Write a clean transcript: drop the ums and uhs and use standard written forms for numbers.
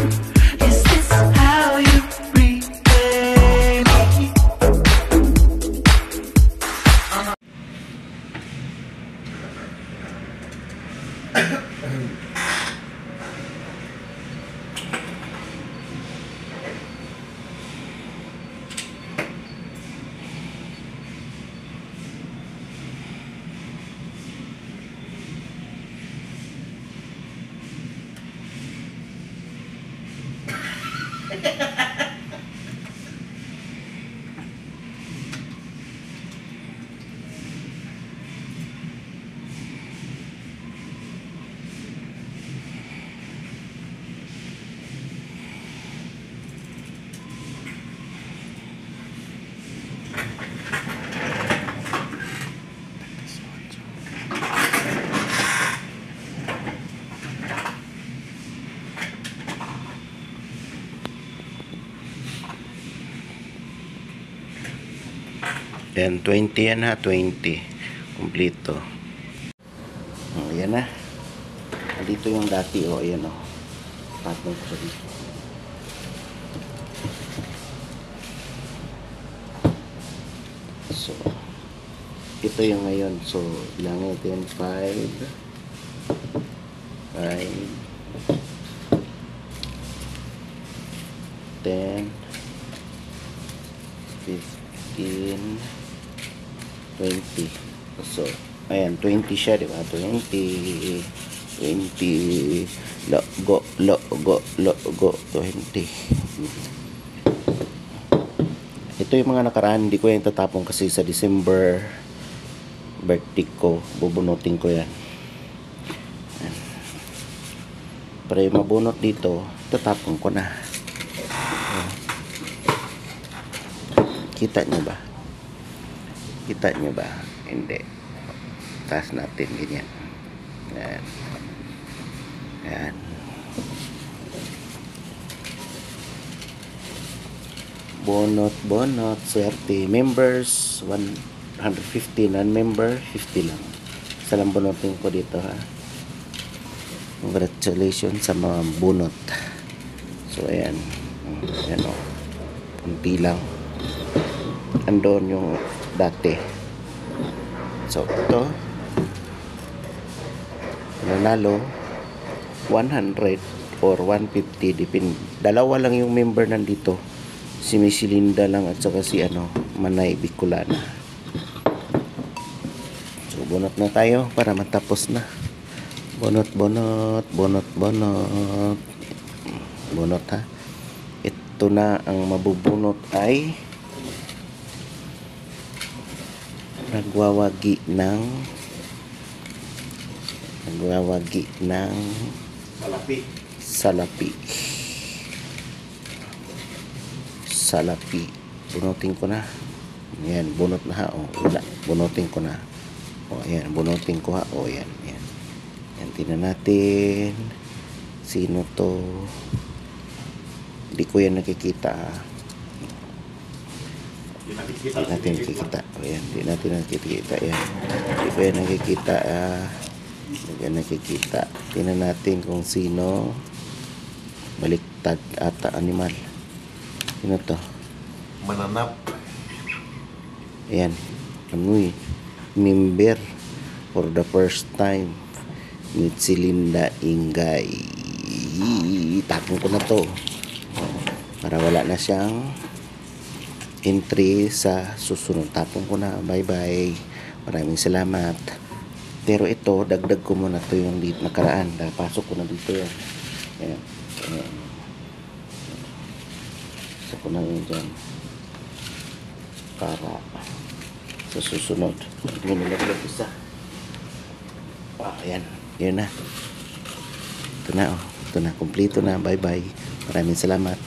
Is this how you repay me? Yan, 20 yan ha, 20. Kumplito. O, yan na. Dito yung dati, o, ayan o. Patong ko dito. So, ito yung ngayon. So, bilangin natin 5, 10, 15, 20. So, ayan, 20 siya, di ba? 20, go, 20. Ito yung mga nakaraan, hindi ko yung tatapon kasi sa December birthday ko, bubunutin ko yan. Ayan. Para yung mabunot dito, tatapon ko na. Ayan. Kita nyo ba? Kita nyo ba? Hindi. Taas natin ganyan. Ayan. Ayan. Bonot, swerte. Members, 150. Non-member, 50 lang. Isa lang bunutin ko dito ha. Congratulations sa mga bunot. So, ayan. Ayan o. Kunti lang. Andon yung dati. So, ito. Nanalo 100 or 150. Dalawa lang yung member nandito. Si Miss Linda lang at saka si Manay Bicolana. So, bunot na tayo para matapos na. Bunot. Bunot ha. Ito na ang mabubunot ay nagwawagi ng salapi. Bunutin ko na. Ayan, bunot na ha. O, wala. Bunutin ko na. O, ayan, bunutin ko ha. O, ayan. Ayan, tingnan natin. Sino to? Hindi ko yan nakikita ha. Hindi natin nakikita. Ayan, hindi natin nakikita. Ayan. Hindi ko yan nakikita. Hindi ko yan nakikita. Tingnan natin kung sino. Baliktad ata animal. Sino to? Mananap. Ayan. Member for the first time. Meet si Linda Ingay. Tapon ko na to. Para wala na siyang entry sa susunod. Tapon ko na. Bye-bye. Maraming salamat. Pero ito, dagdag ko muna to yung nakaraan. Pasok ko na dito yan. Ayan. Ayan. Pasok ko na yun dyan. Para sa susunod. Hindi mo nilaglag isa. Ayan. Yun na. Ito na. Ito na. Kumplito na. Bye-bye. Maraming salamat.